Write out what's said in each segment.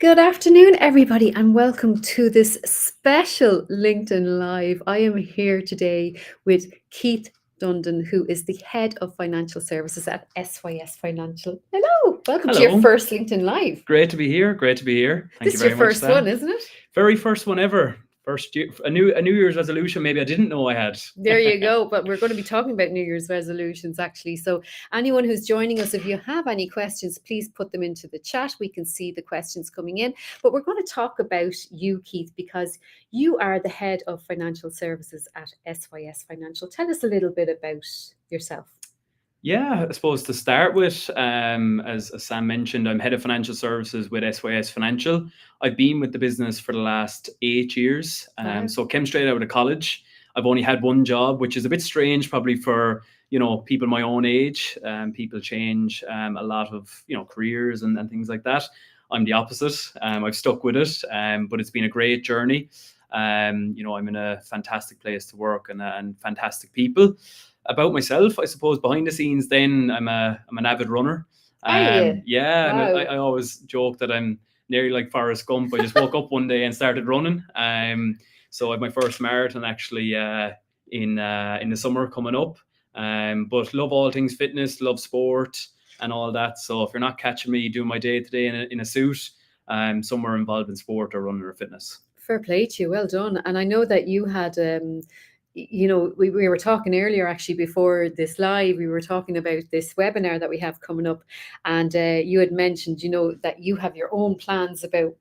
Good afternoon, everybody, and welcome to this special LinkedIn Live. I am here today with Keith Dundon, who is the Head of Financial Services at SYS Financial. Hello, welcome to your Hello. first LinkedIn Live. Great to be here. Great to be here. Thank This you is your very much, first one, Sam. isn't it? Very first one ever. First year, a New Year's resolution. Maybe I didn't know I had. There you go. But we're going to be talking about New Year's resolutions, actually. So, anyone who's joining us, if you have any questions, please put them into the chat. We can see the questions coming in. But we're going to talk about you, Keith, because you are the head of financial services at SYS Financial. Tell us a little bit about yourself. Yeah, I suppose to start with, as Sam mentioned, I'm head of financial services with SYS Financial. I've been with the business for the last 8 years. Wow. So came straight out of college. I've only had one job, which is a bit strange, probably for people my own age. People change a lot of careers and things like that. I'm the opposite. I've stuck with it, but it's been a great journey. I'm in a fantastic place to work and fantastic people. About myself, I suppose behind the scenes, then I'm an avid runner. Are you? Yeah, Wow. I always joke that I'm nearly like Forrest Gump. I just woke up one day and started running. So I had my first marathon actually in the summer coming up. But love all things fitness, love sport and all that. So if you're not catching me doing my day to day in a suit, I'm somewhere involved in sport or running or fitness. Fair play to you. Well done. And I know that you had, we were talking earlier actually before this live, we were talking about this webinar that we have coming up. And you had mentioned, that you have your own plans about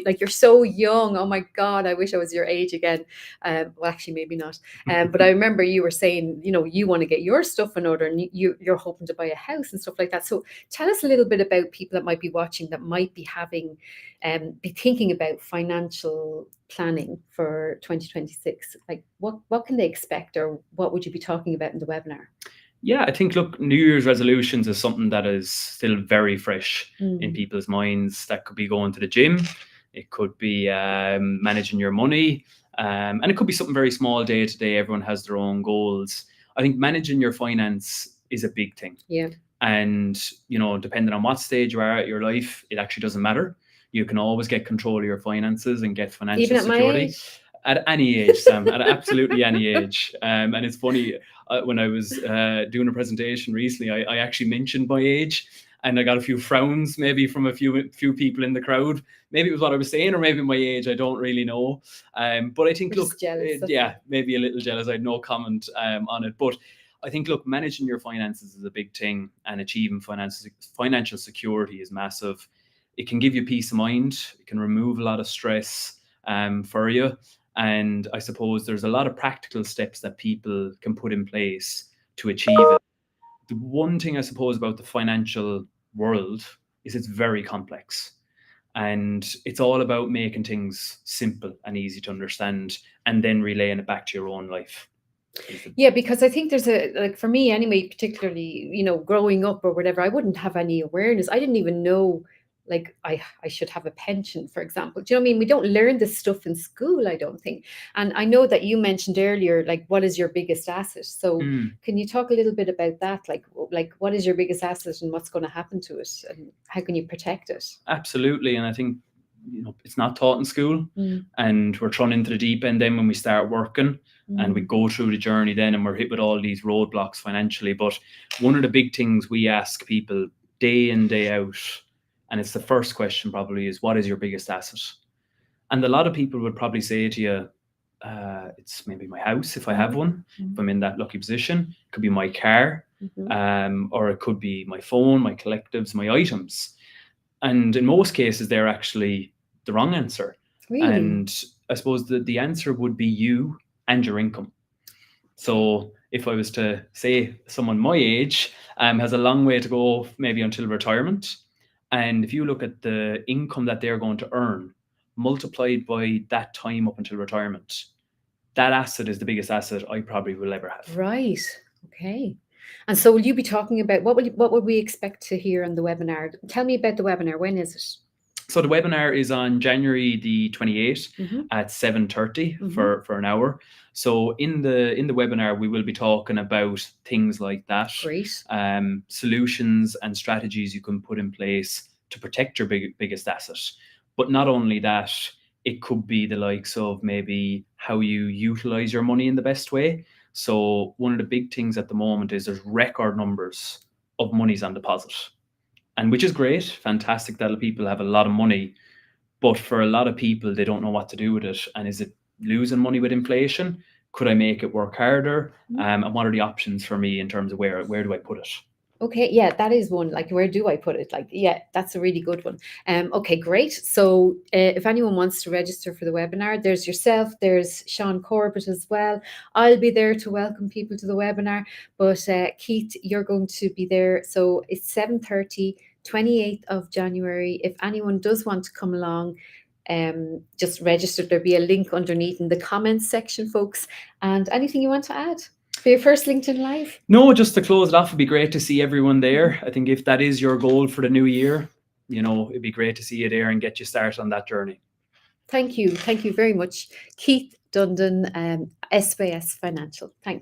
like you're so young. Oh my God, I wish I was your age again. Well, actually, maybe not. But I remember you were saying, you want to get your stuff in order and you're hoping to buy a house and stuff like that. So tell us a little bit about people that might be watching that might be having be thinking about financial planning for 2026. Like what can they expect, or what would you be talking about in the webinar? Yeah, I think, look, New Year's resolutions is something that is still very fresh in people's minds. That could be going to the gym, it could be managing your money, and it could be something very small day to day. Everyone has their own goals. I think managing your finance is a big thing. Yeah. And, depending on what stage you are at your life, it actually doesn't matter. You can always get control of your finances and get financial Even at security. my age? At any age, Sam, at absolutely any age. And it's funny, when I was doing a presentation recently, I actually mentioned my age, and I got a few frowns, maybe from a few people in the crowd. Maybe it was what I was saying, or maybe my age. I don't really know. But I think, You're look, just jealous. yeah, maybe a little jealous. I had no comment on it, but I think, look, managing your finances is a big thing, and achieving financial security is massive. It can give you peace of mind. It can remove a lot of stress for you. And I suppose there's a lot of practical steps that people can put in place to achieve it. The one thing I suppose about the financial world is it's very complex. And it's all about making things simple and easy to understand, and then relaying it back to your own life. Yeah, because I think there's like for me anyway, particularly, growing up or whatever, I wouldn't have any awareness. I didn't even know like I should have a pension, for example. Do you know what I mean? We don't learn this stuff in school, I don't think. And I know that you mentioned earlier, like, what is your biggest asset? So can you talk a little bit about that? Like what is your biggest asset and what's going to happen to it, and how can you protect it? Absolutely. And I think, it's not taught in school, and we're thrown into the deep end then when we start working. And we go through the journey then, and we're hit with all these roadblocks financially. But one of the big things we ask people day in, day out, and it's the first question probably, is what is your biggest asset? And a lot of people would probably say to you, it's maybe my house, if I have one, if I'm in that lucky position. It could be my car, or it could be my phone, my collectives, my items. And in most cases, they're actually the wrong answer. Really? And I suppose the answer would be you and your income. So if I was to say someone my age has a long way to go, maybe until retirement, and if you look at the income that they're going to earn multiplied by that time up until retirement, that asset is the biggest asset I probably will ever have. Right. Okay. And so will you be talking about what would we expect to hear on the webinar? Tell me about the webinar. When is it? So the webinar is on January the 28th at 7:30 for an hour. So in the webinar, we will be talking about things like that. Great. Solutions and strategies you can put in place to protect your biggest asset. But not only that, it could be the likes of maybe how you utilize your money in the best way. So one of the big things at the moment is there's record numbers of monies on deposit, and which is great, fantastic that people have a lot of money. But for a lot of people, they don't know what to do with it. And is it losing money with inflation? Could I make it work harder? And what are the options for me in terms of where do I put it? Okay, yeah, that is one. Like, where do I put it? Like, yeah, that's a really good one. Okay, great. So if anyone wants to register for the webinar, there's yourself, there's Sean Corbett as well. I'll be there to welcome people to the webinar, but Keith, you're going to be there. So it's 7:30, 28th of January. If anyone does want to come along, just register. There'll be a link underneath in the comments section, folks. And anything you want to add for your first LinkedIn Live? No, just to close it off, it'd be great to see everyone there. I think if that is your goal for the new year, it'd be great to see you there and get you started on that journey. Thank you very much, Keith Dundon, SBS Financial. Thanks.